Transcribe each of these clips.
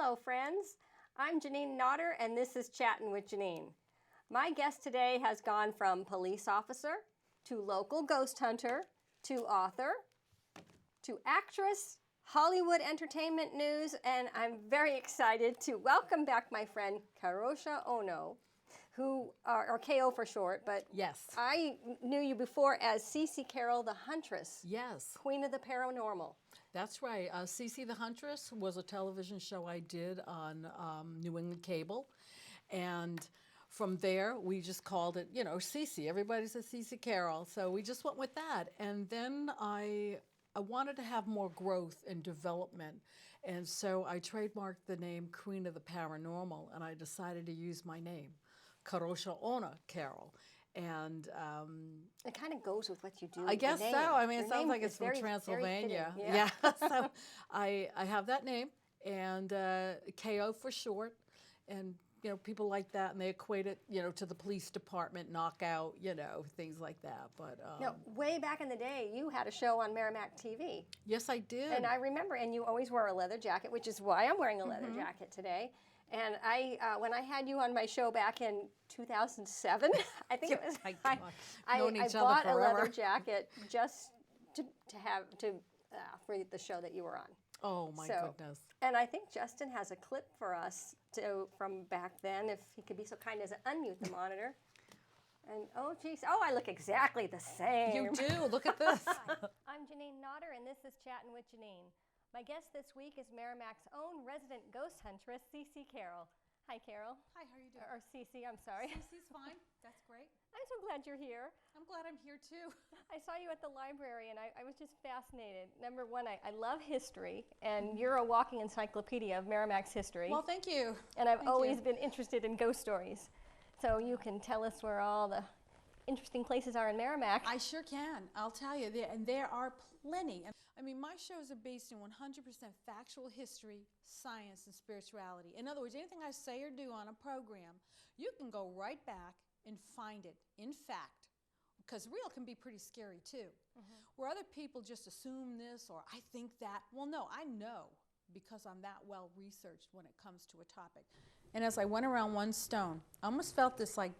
Hello, friends. I'm Jeanine Nodder, and this is Chatting with Jeanine. My guest today has gone from police officer to local ghost hunter to author to actress, Hollywood entertainment news, and I'm very excited to welcome back my friend Kadrolsha Ona, who, or KO for short, but yes, I knew you before as Cece Carroll the Huntress. Yes. Queen of the Paranormal. That's right. Cece the Huntress was a television show I did on New England Cable. And from there, we just called it, Cece. Everybody says Cece Carroll. So we just went with that. And then I wanted to have more growth and development. And so I trademarked the name Queen of the Paranormal, and I decided to use my name, Kadrolsha Ona Carroll. And it kind of goes with what you do. I guess so. I mean, it sounds like it's from Transylvania. Very yeah. So I have that name, and KO for short. And, people like that, and they equate it, to the police department, knockout, things like that. But way back in the day, you had a show on Merrimack TV. Yes, I did. And I remember, and you always wore a leather jacket, which is why I'm wearing a leather jacket today. And when I had you on my show back in 2007, I think it was, I bought a leather jacket just for the show that you were on. Oh my goodness. And I think Justin has a clip for us from back then, if he could be so kind as to unmute the monitor. And oh geez, I look exactly the same. You do, look at this. Hi, I'm Jeanine Nodder, and this is Chatting with Jeanine. My guest this week is Merrimack's own resident ghost huntress, Cece Carroll. Hi, Carol. Hi, how are you doing? Or Cece, I'm sorry. Cece's fine. That's great. I'm so glad you're here. I'm glad I'm here too. I saw you at the library, and I was just fascinated. Number one, I love history, and you're a walking encyclopedia of Merrimack's history. Well, thank you. And I've always been interested in ghost stories. So you can tell us where all the interesting places are in Merrimack. I sure can. I'll tell you. There are plenty. I mean, my shows are based in 100% factual history, science, and spirituality. In other words, anything I say or do on a program, you can go right back and find it in fact. Because real can be pretty scary too. Where other people just assume this or I think that. Well, no, I know because I'm that well researched when it comes to a topic. And as I went around one stone, I almost felt this like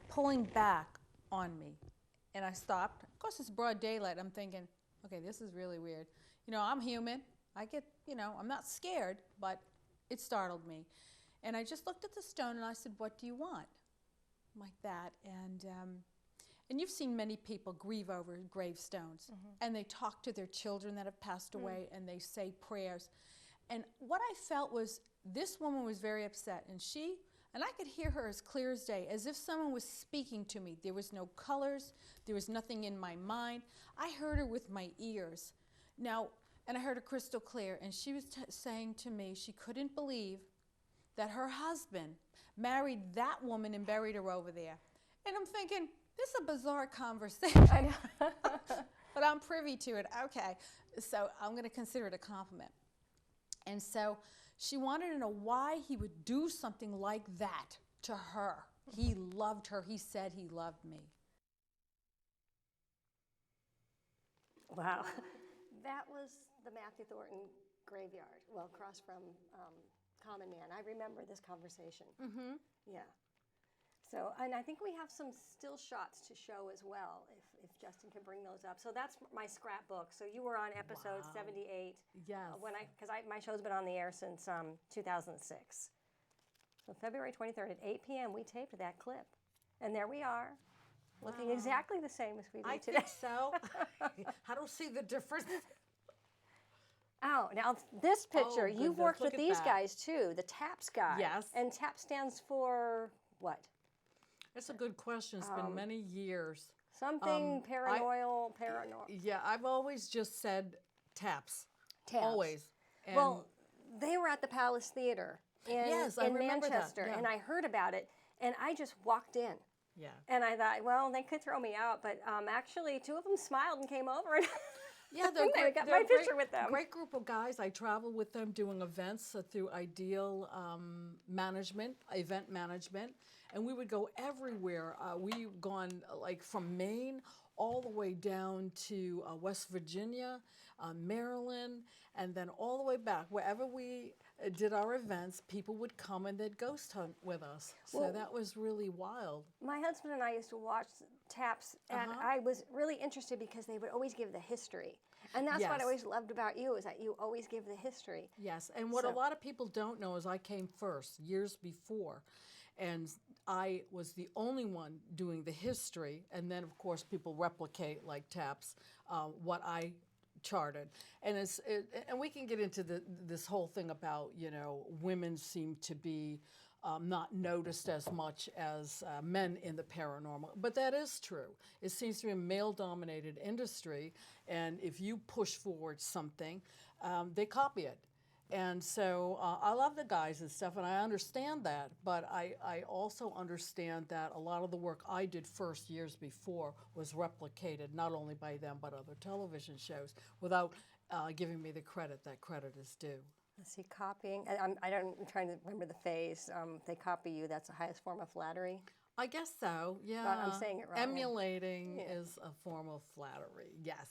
pulling back on me. And I stopped. Of course, it's broad daylight. I'm thinking, okay, this is really weird. I'm human. I get, I'm not scared, but it startled me. And I just looked at the stone and I said, what do you want? Like that. And you've seen many people grieve over gravestones. And they talk to their children that have passed away and they say prayers. And what I felt was this woman was very upset. And I could hear her as clear as day, as if someone was speaking to me. There was no colors. There was nothing in my mind. I heard her with my ears. Now, and I heard her crystal clear. And she was saying to me she couldn't believe that her husband married that woman and buried her over there. And I'm thinking, this is a bizarre conversation. I know. But I'm privy to it. Okay, so I'm going to consider it a compliment. And so she wanted to know why he would do something like that to her. He loved her. He said he loved me. Wow. That was the Matthew Thornton graveyard, well, across from Common Man. I remember this conversation. Yeah. So, and I think we have some still shots to show as well, if Justin can bring those up. So that's my scrapbook. So you were on episode 78. Yes. Because my show's been on the air since 2006. So February 23rd at 8 p.m. we taped that clip. And there we are, looking exactly the same as we do today. I think so. I don't see the difference. Oh, now this picture, you've worked with these guys too, the TAPS guy. Yes. And TAPS stands for what? That's a good question. It's been many years. Something paranormal. Yeah, I've always just said TAPS. TAPS. Always. And well, they were at the Palace Theater in Manchester, and I heard about it, and I just walked in. Yeah. And I thought, well, they could throw me out, but actually, two of them smiled and came over, and yeah, they got my picture with them. Great group of guys. I traveled with them doing events through Ideal Management, event management, and we would go everywhere. We've gone like from Maine all the way down to West Virginia, Maryland, and then all the way back wherever we did our events, people would come and they'd ghost hunt with us. So Well- that was really wild. My husband and I used to watch taps, and I was really interested because they would always give the history. And that's what I Yes. always loved about you, is that you always give the history. Yes, and what a lot of people don't know is I came first years before, and I was the only one doing the history, and then of course people replicate like taps what I charted, and and we can get into this whole thing about women seem to be not noticed as much as men in the paranormal, but that is true. It seems to be a male-dominated industry, and if you push forward something, they copy it. And so I love the guys and stuff, and I understand that, but I also understand that a lot of the work I did first years before was replicated not only by them but other television shows without giving me the credit that credit is due. Let's see, copying. I'm trying to remember the phase. They copy you. That's the highest form of flattery. I guess so, yeah. But I'm saying it wrong. Emulating is a form of flattery, yes.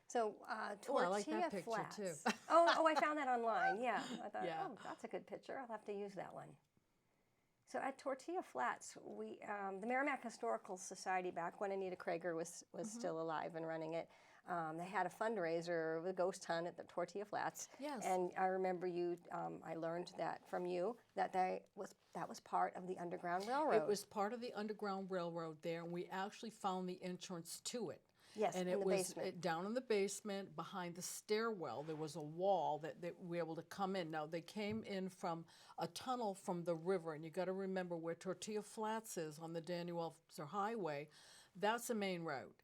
So Oh, I tortilla like that picture, flats. too. oh, I found that online. Yeah, I thought, Yeah. oh, that's a good picture. I'll have to use that one. So at Tortilla Flats, we the Merrimack Historical Society, back when Anita Krager was still alive and running it, they had a fundraiser, a ghost hunt at the Tortilla Flats. Yes. And I remember you. I learned that from you that that was part of the Underground Railroad. It was part of the Underground Railroad there, and we actually found the entrance to it. Yes, and in it the was basement. Down in the basement behind the stairwell. There was a wall that we were able to come in. Now they came in from a tunnel from the river, and you got to remember where Tortilla Flats is on the Daniel Webster Highway. That's the main road.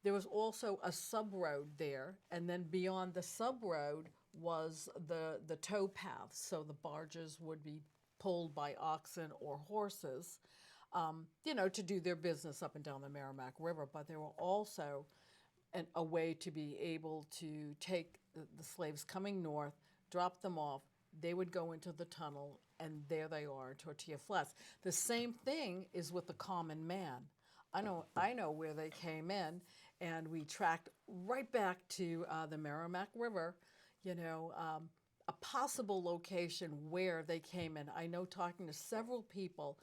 There was also a sub road there, and then beyond the sub road was the tow path, so the barges would be pulled by oxen or horses. To do their business up and down the Merrimack River, but there were also a way to be able to take the slaves coming north, drop them off. They would go into the tunnel, and there they are in Tortilla Flats. The same thing is with the common man. I know where they came in, and we tracked right back to the Merrimack River, a possible location where they came in. I know, talking to several people,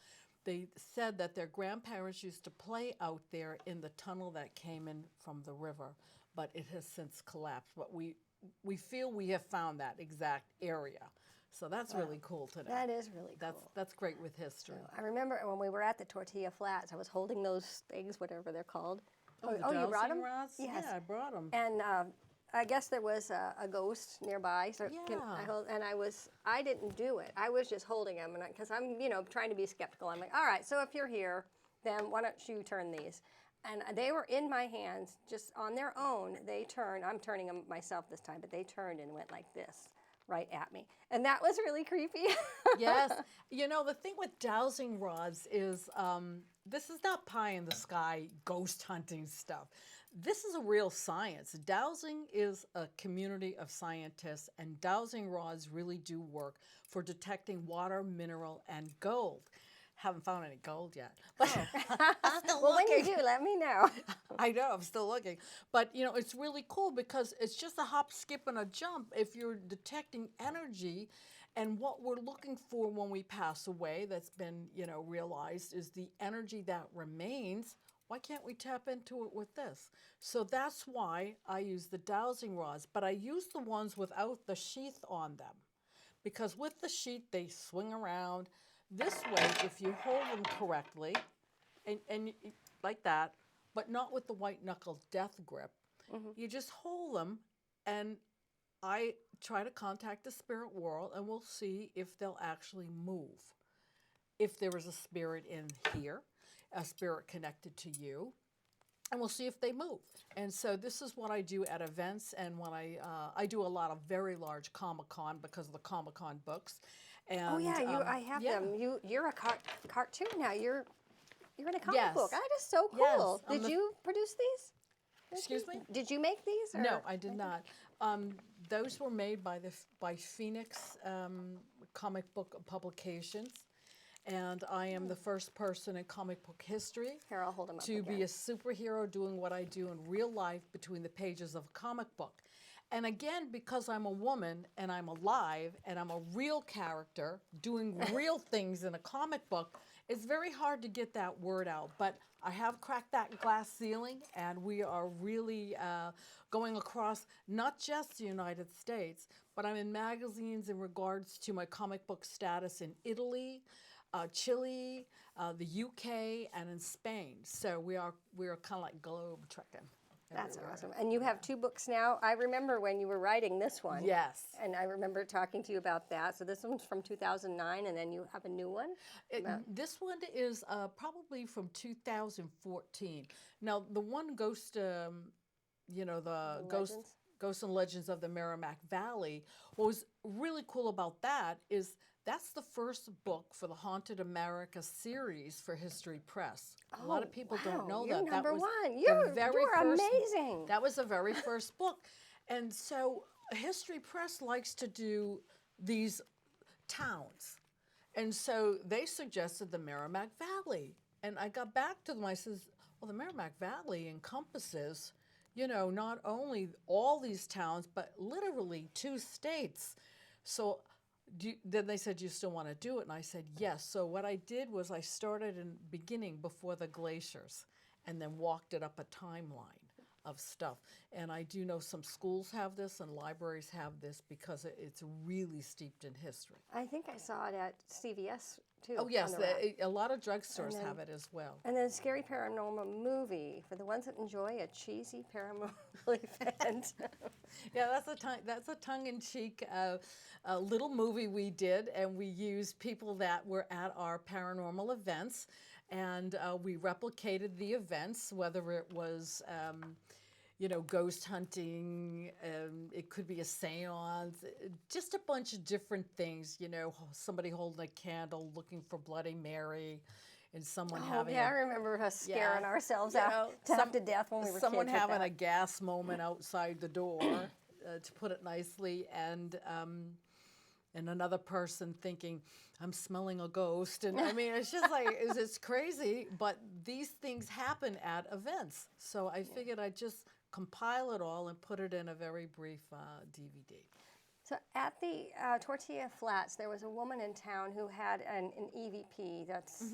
they said that their grandparents used to play out there in the tunnel that came in from the river, but it has since collapsed. But we feel we have found that exact area. So that's really cool today. That is really cool. That's great with history. I remember when we were at the Tortilla Flats, I was holding those things, whatever they're called. The you brought dowsing them? rods? Yes. Yeah, I brought them. And I guess there was a ghost nearby, so I didn't do it. I was just holding them, and because I'm trying to be skeptical. I'm like, all right, so if you're here, then why don't you turn these? And they were in my hands, just on their own. They turned. I'm turning them myself this time, but they turned and went like this right at me, and that was really creepy. Yes. The thing with dowsing rods is this is not pie in the sky ghost hunting stuff. This is a real science. Dowsing is a community of scientists, and dowsing rods really do work for detecting water, mineral, and gold. Haven't found any gold yet, but I'm still Well, when you looking. do, let me know. I know, I'm still looking. But, it's really cool because it's just a hop, skip, and a jump if you're detecting energy. And what we're looking for when we pass away, that's been, realized, is the energy that remains. Why can't we tap into it with this? So that's why I use the dowsing rods, but I use the ones without the sheath on them. Because with the sheath, they swing around. This way, if you hold them correctly, and like that, but not with the white knuckle death grip, you just hold them, and I try to contact the spirit world, and we'll see if they'll actually move. If there is a spirit in here, a spirit connected to you, and we'll see if they move. And so this is what I do at events, and when I do a lot of very large Comic-Con because of the Comic-Con books. And, Oh yeah, I have yeah. them. You're a cartoon now. You're in a comic Yes. book. That is so Yes, cool. I'm Did you produce these? Excuse me? Did you make these? Or? No, I did not. Those were made by Phoenix Comic Book Publications, and I am the first person in comic book history Here, I'll hold them up to again. be a superhero doing what I do in real life between the pages of a comic book. And again, because I'm a woman and I'm alive and I'm a real character doing real things in a comic book, it's very hard to get that word out. But I have cracked that glass ceiling, and we are really going across not just the United States, but I'm in magazines in regards to my comic book status in Italy, Chile, the UK, and in Spain. So we are kind of like globe trekking. That's everywhere. awesome. And you have 2 books now. I remember when you were writing this one. Yes. And I remember talking to you about that. So this one's from 2009, and then you have a new one? This one is probably from 2014. Now, the one Ghost, the Legends? Ghosts and Legends of the Merrimack Valley, what was really cool about that is that's the first book for the Haunted America series for History Press. A lot of people don't know You're that. number That was one. the You're very first, amazing. That was the very first book. And so History Press likes to do these towns. And so they suggested the Merrimack Valley. And I got back to them. I says, well, the Merrimack Valley encompasses, not only all these towns, but literally 2 states. So then they said, you still want to do it? And I said, yes. So what I did was I started in beginning before the glaciers and then walked it up a timeline of stuff. And I do know some schools have this and libraries have this because it's really steeped in history. I think I saw it at CVS too. Oh, yes. on the rack. A lot of drugstores have it as well. And then Scary Paranormal movie for the ones that enjoy a cheesy paranormal event. Yeah, that's a tongue-in-cheek little movie we did, and we used people that were at our paranormal events, and we replicated the events, whether it was ghost hunting, it could be a seance, just a bunch of different things, somebody holding a candle looking for Bloody Mary, and someone having I remember us scaring ourselves out to death when we were someone kids. having a gas moment outside the door, to put it nicely, and another person thinking, I'm smelling a ghost. And I mean, it's just like, it's crazy, but these things happen at events. So I figured I'd just compile it all and put it in a very brief DVD. So at the Tortilla Flats, there was a woman in town who had an EVP, that's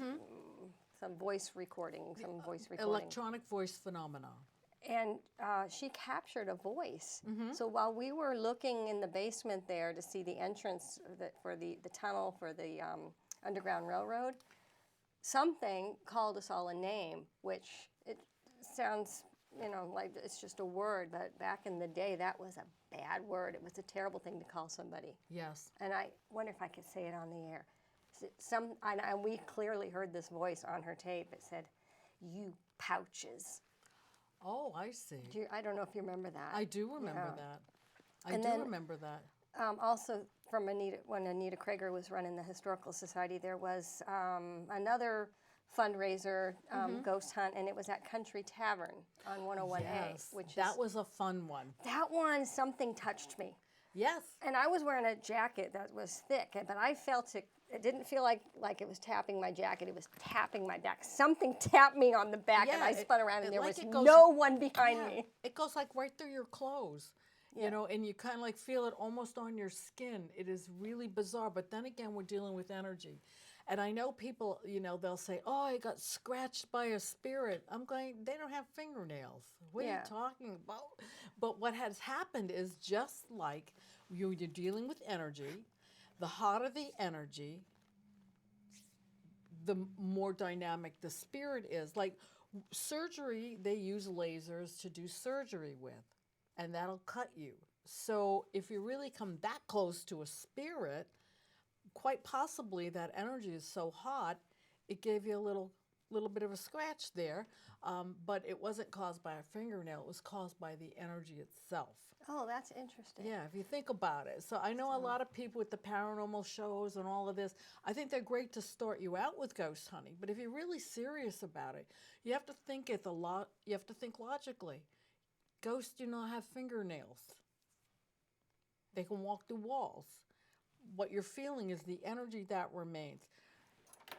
some voice recording. Electronic voice phenomena. And she captured a voice. So while we were looking in the basement there to see the entrance for the tunnel for the Underground Railroad, something called us all a name, which it sounds, like it's just a word, but back in the day, that was a bad word. It was a terrible thing to call somebody. Yes. And I wonder if I could say it on the air. And we clearly heard this voice on her tape. It said, "You pouches." Oh, I see. I don't know if you remember that. I do remember that. I do remember that. Also, from when Anita Krager was running the Historical Society, there was another fundraiser, ghost hunt, and it was at Country Tavern on 101A. Yes, that was a fun one. That one, something touched me. Yes. And I was wearing a jacket that was thick, but I felt it. It didn't feel like it was tapping my jacket. It was tapping my back. Something tapped me on the back, and I spun around, and there was no one behind me. It goes like right through your clothes, and you kind of like feel it almost on your skin. It is really bizarre. But then again, we're dealing with energy. And I know people, they'll say, oh, I got scratched by a spirit. I'm going, they don't have fingernails. What are you talking about? But what has happened is just like you're dealing with energy. The hotter the energy, the more dynamic the spirit is. Like surgery, they use lasers to do surgery with, and that'll cut you. So if you really come that close to a spirit, quite possibly that energy is so hot, it gave you a little bit of a scratch there, but it wasn't caused by a fingernail. It was caused by the energy itself. Oh, that's interesting. Yeah, if you think about it. So I know a lot of people with the paranormal shows and all of this, I think they're great to start you out with ghost hunting. But if you're really serious about it, you have to think you have to think logically. Ghosts do not have fingernails. They can walk through walls. What you're feeling is the energy that remains.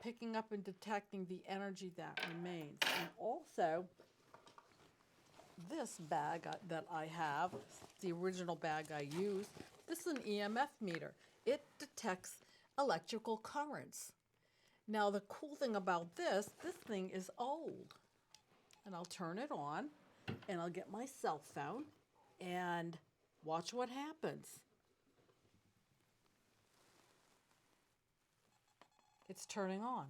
Picking up and detecting the energy that remains. And also, this bag that I have, the original bag I use. This is an EMF meter. It detects electrical currents. Now the cool thing about this thing is old. And I'll turn it on, and I'll get my cell phone, and watch what happens. It's turning on.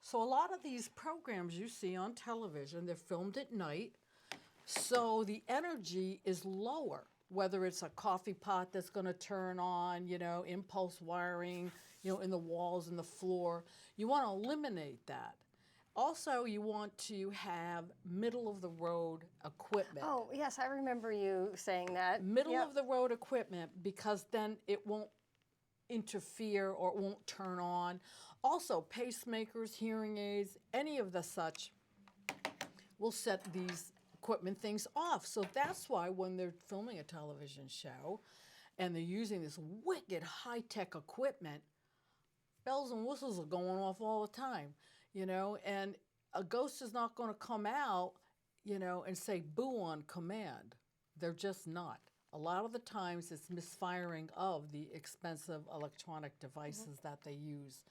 So a lot of these programs you see on television, they're filmed at night, so the energy is lower, whether it's a coffee pot that's going to turn on, impulse wiring, in the walls and the floor. You want to eliminate that. Also, you want to have middle-of-the-road equipment. Oh, yes, I remember you saying that. Middle-of-the-road equipment, because then it won't interfere or it won't turn on. Also, pacemakers, hearing aids, any of the such will set these equipment things off. So that's why when they're filming a television show and they're using this wicked high-tech equipment, bells and whistles are going off all the time. And a ghost is not going to come out, and say boo on command. They're just not. A lot of the times it's misfiring of the expensive electronic devices that they use.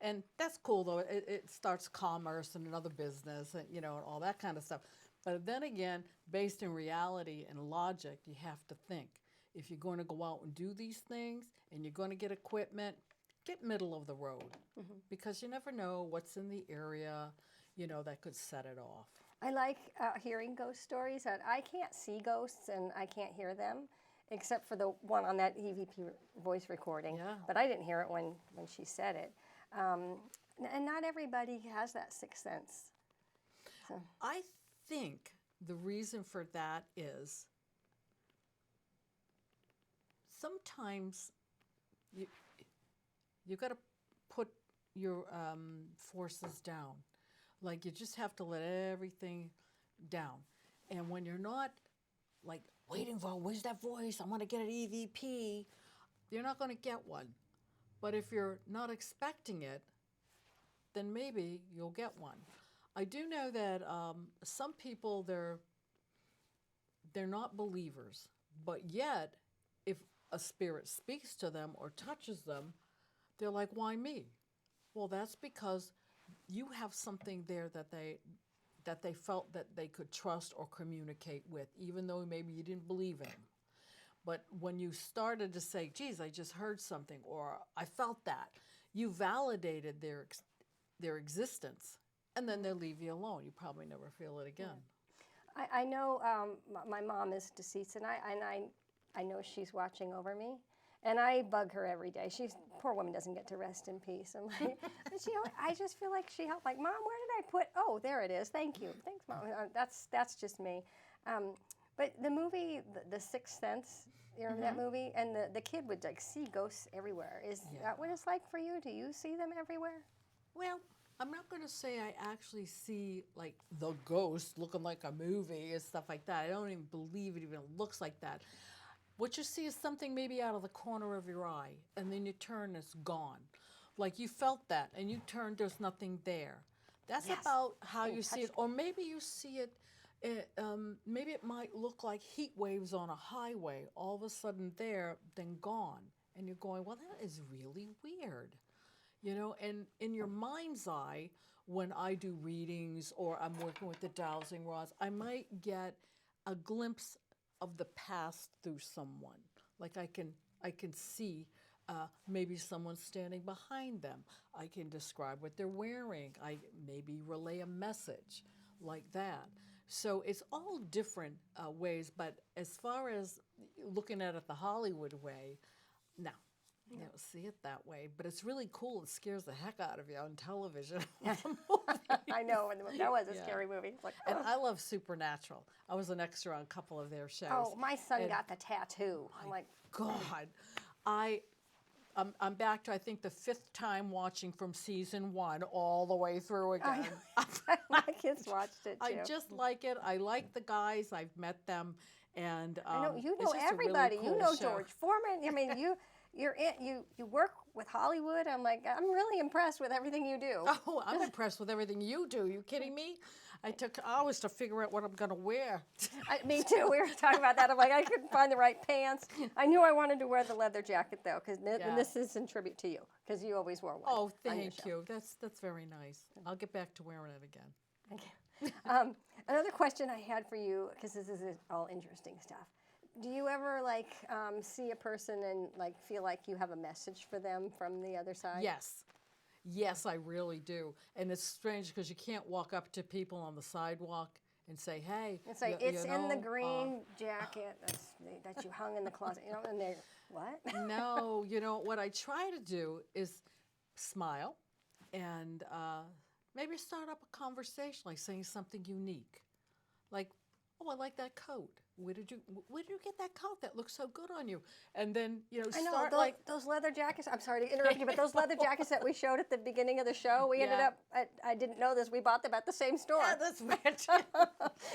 And that's cool, though. It starts commerce and another business, and all that kind of stuff. But then again, based in reality and logic, you have to think. If you're going to go out and do these things and you're going to get equipment, get middle of the road, because you never know what's in the area, that could set it off. I like hearing ghost stories. I can't see ghosts and I can't hear them, except for the one on that EVP voice recording. Yeah. But I didn't hear it when she said it. And not everybody has that sixth sense. So. I think the reason for that is sometimes you got to put your forces down. Like, you just have to let everything down. And when you're not, like, waiting for, where's that voice? I want to get an EVP. You're not going to get one. But if you're not expecting it, then maybe you'll get one. I do know that some people, they're not believers. But yet, if a spirit speaks to them or touches them, they're like, why me? Well, that's because you have something there that they felt that they could trust or communicate with, even though maybe you didn't believe in. But when you started to say, geez, I just heard something, or I felt that, you validated their existence, and then they'll leave you alone. You probably never feel it again. I know my mom is deceased, and I know she's watching over me. And I bug her every day. Poor woman doesn't get to rest in peace. I'm like, but I just feel like she helped. Like, Mom, where did I put? Oh, there it is. Thank you. Thanks, Mom. That's just me. But the movie, The Sixth Sense, you remember that movie? And the kid would see ghosts everywhere. Is that what it's like for you? Do you see them everywhere? Well, I'm not going to say I actually see like the ghost looking like a movie and stuff like that. I don't even believe it even looks like that. What you see is something maybe out of the corner of your eye, and then you turn, it's gone. Like you felt that, and you turned, there's nothing there. That's about how you see it. Or maybe you see it, maybe it might look like heat waves on a highway, all of a sudden there, then gone. And you're going, well, that is really weird. And in your mind's eye, when I do readings or I'm working with the dowsing rods, I might get a glimpse of the past through someone. Like I can see maybe someone standing behind them. I can describe what they're wearing. I maybe relay a message like that. So it's all different ways, but as far as looking at it the Hollywood way, no. You don't see it that way, but it's really cool. It scares the heck out of you on television. I know, that was a scary movie. It's like, and I love Supernatural. I was an extra on a couple of their shows. Oh, my son got the tattoo. I'm like, God, I'm back to, I think, the 5th time watching from season 1 all the way through again. My kids watched it too. I just like it. I like the guys. I've met them, and I know it's just everybody. a really cool you know show. George Foreman. I mean, you work with Hollywood. I'm like, I'm really impressed with everything you do. Oh, I'm impressed with everything you do. You kidding me? I took hours to figure out what I'm going to wear. Me too. We were talking about that. I'm like, I couldn't find the right pants. I knew I wanted to wear the leather jacket though, because Yeah. this is in tribute to you, because you always wore one. Oh, on your thank show. you. That's very nice. I'll get back to wearing it again. Thank you. Another question I had for you, because this is all interesting stuff. Do you ever like see a person and like feel like you have a message for them from the other side? Yes. Yes, I really do. And it's strange because you can't walk up to people on the sidewalk and say, hey. It's like, you it's in the know, green jacket that you hung in the closet, you know, and they're, what? No, you know, what I try to do is smile and maybe start up a conversation, like saying something unique. Like, oh, I like that coat. Where did you get that coat? That looks so good on you. And then, you know, I know, start those leather jackets, I'm sorry to interrupt you, but those leather jackets that we showed at the beginning of the show, we ended Yeah. up, I didn't know this, we bought them at the same store. Yeah, that's right.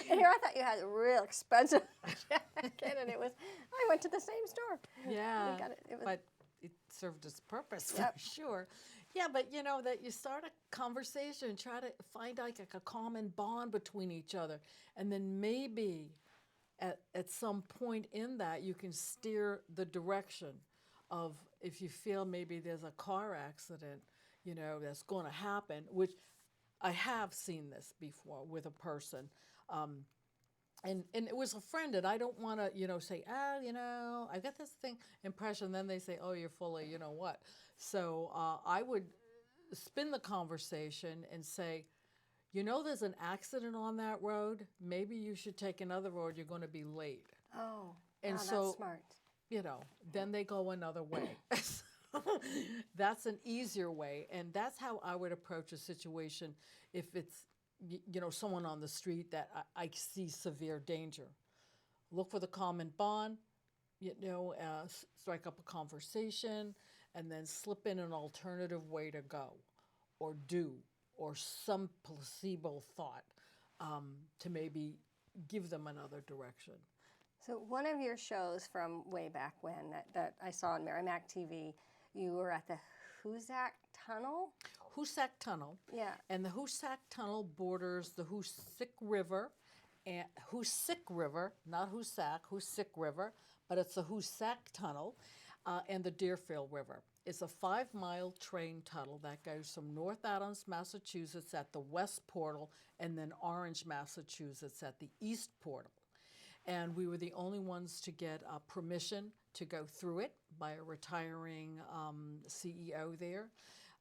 And here I thought you had a real expensive jacket, and I went to the same store. Yeah, We got it was, but it served its purpose Yep. for sure. Yeah, but you know that you start a conversation and try to find like a common bond between each other, and then maybe at some point in that you can steer the direction of if you feel maybe there's a car accident, you know, that's going to happen, which I have seen this before with a person. And it was a friend, and I don't want to, you know, say, you know, I got this impression. Then they say, oh, you're full of, you know what. So I would spin the conversation and say, you know, there's an accident on that road. Maybe you should take another road. You're going to be late. oh, And wow, so, that's smart. you know, then they go another way. That's an easier way, and that's how I would approach a situation if it's, you know, someone on the street that I see severe danger. Look for the common bond, you know, strike up a conversation, and then slip in an alternative way to go or do, or some placebo thought to maybe give them another direction. So one of your shows from way back when that I saw on Merrimack TV, you were at the Hoosac Tunnel? Hoosac Tunnel. Yeah. And the Hoosac Tunnel borders the Hoosick River, and Hoosick River, not Hoosac, Hoosick River, but it's the Hoosac Tunnel, and the Deerfield River. It's a 5-mile train tunnel that goes from North Adams, Massachusetts at the west portal, and then Orange, Massachusetts at the east portal. And we were the only ones to get permission to go through it by a retiring CEO there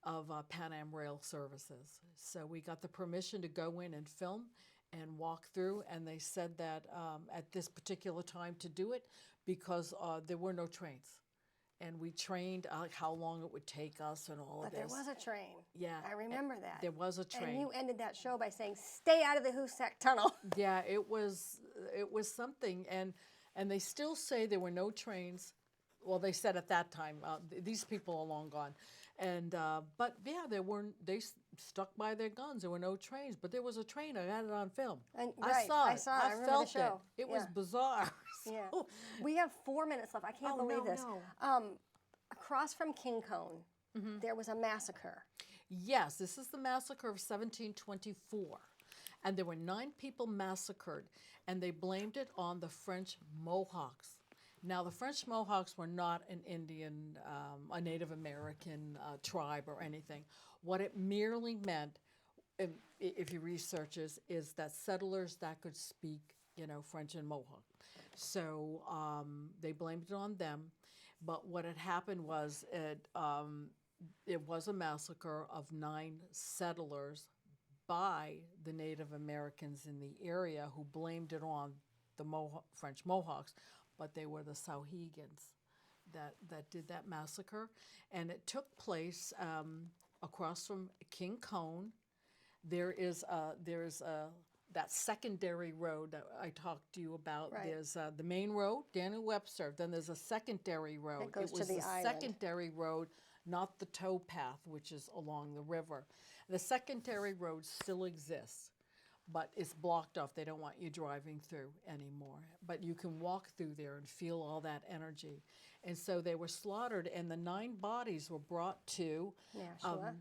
of Pan Am Rail Services. So we got the permission to go in and film and walk through, and they said that at this particular time to do it because there were no trains. And we trained how long it would take us and all But of this. there was a train. Yeah. I remember that. There was a train. And you ended that show by saying, stay out of the Hoosac Tunnel. Yeah, it was something, and they still say there were no trains. Well, they said at that time. These people are long gone, and but yeah, there weren't. They stuck by their guns. There were no trains, but there was a train. I had it on film. And, I right, saw it. I saw it. I remember felt the show. it. It was Yeah. bizarre. Yeah. So- We have 4 minutes left. I can't Oh, believe no, this. no. Across from King Cone, there was a massacre. Yes, this is the massacre of 1724. And there were 9 people massacred, and they blamed it on the French Mohawks. Now, the French Mohawks were not an Indian, a Native American tribe or anything. What it merely meant, if you research this, is that settlers that could speak, you know, French and Mohawk. So they blamed it on them. But what had happened was it was a massacre of 9 settlers by the Native Americans in the area who blamed it on the French Mohawks, but they were the Sauhegans that did that massacre. And it took place across from King Cone. There is that secondary road that I talked to you about. Right. There's the main road, Daniel Webster. Then there's a secondary road. That goes it was to the island. secondary road, not the tow path, which is along the river. The secondary road still exists, but it's blocked off. They don't want you driving through anymore. But you can walk through there and feel all that energy. And so they were slaughtered, and the 9 bodies were brought to Nashua.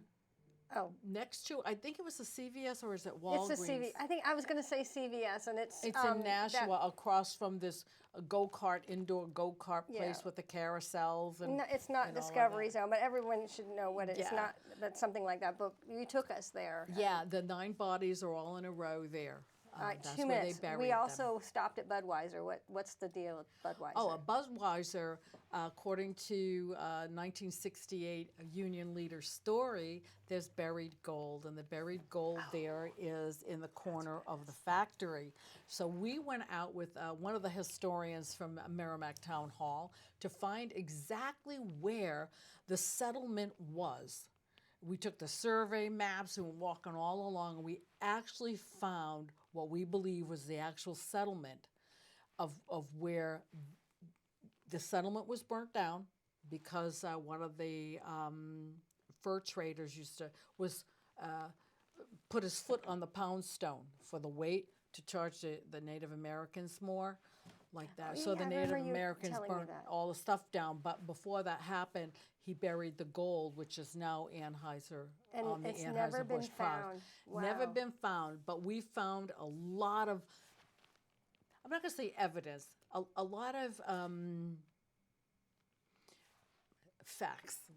next to, I think it was a CVS, or is it Walgreens? It's a CV. I think I was going to say CVS, and it's It's in Nashua, across from this indoor go-kart place Yeah. with the carousels. And No, it's not and all of Discovery that. Zone, but everyone should know what it's Yeah. not. That's something like that. But you took us there. Yeah, the 9 bodies are all in a row there. All right, That's 2 where minutes. they buried We them. also stopped at Budweiser. What's the deal with Budweiser? Oh, a Budweiser, according to 1968 Union Leader story, there's buried gold, and the buried gold there is in the corner of the factory. So we went out with one of the historians from Merrimack Town Hall to find exactly where the settlement was. We took the survey maps and were walking all along, and we actually found what we believe was the actual settlement of where the settlement was burnt down because one of the fur traders put his foot on the pound stone for the weight to charge the Native Americans more, like that. Oh, So yeah, the I Native remember you Americans telling me burnt that. all the stuff down. But before that happened, he buried the gold, which is now Anheuser And on the it's never been Anheuser-Busch product. found. Never Wow. been found, but we found a lot of, I'm not going to say evidence, a lot of facts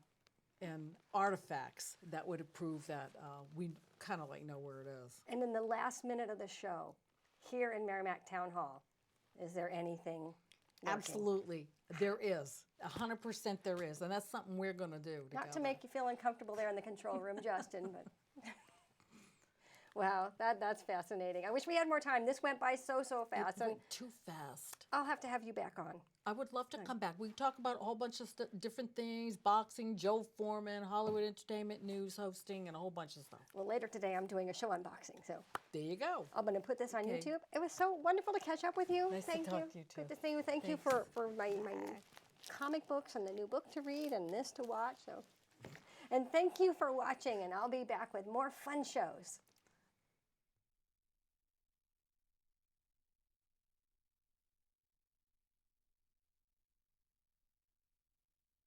and artifacts that would prove that we kind of like know where it is. And in the last minute of the show, here in Merrimack Town Hall, is there anything working? Absolutely, there is. 100% there is, and that's something we're going to do together. Not to make you feel uncomfortable there in the control room, Justin, but wow, that's fascinating. I wish we had more time. This went by so fast, It and went too fast. I'll have to have you back on. I would love to come back. We can talk about a whole bunch of different things: boxing, Joe Foreman, Hollywood entertainment news hosting, and a whole bunch of stuff. Well, later today I'm doing a show unboxing, so There you go. I'm going to put this on Okay. YouTube. It was so wonderful to catch up with you. Nice to Thank talk you. to you, too. Good to see you. Thank you for my comic books and the new book to read and this to watch. So, and thank you for watching. And I'll be back with more fun shows.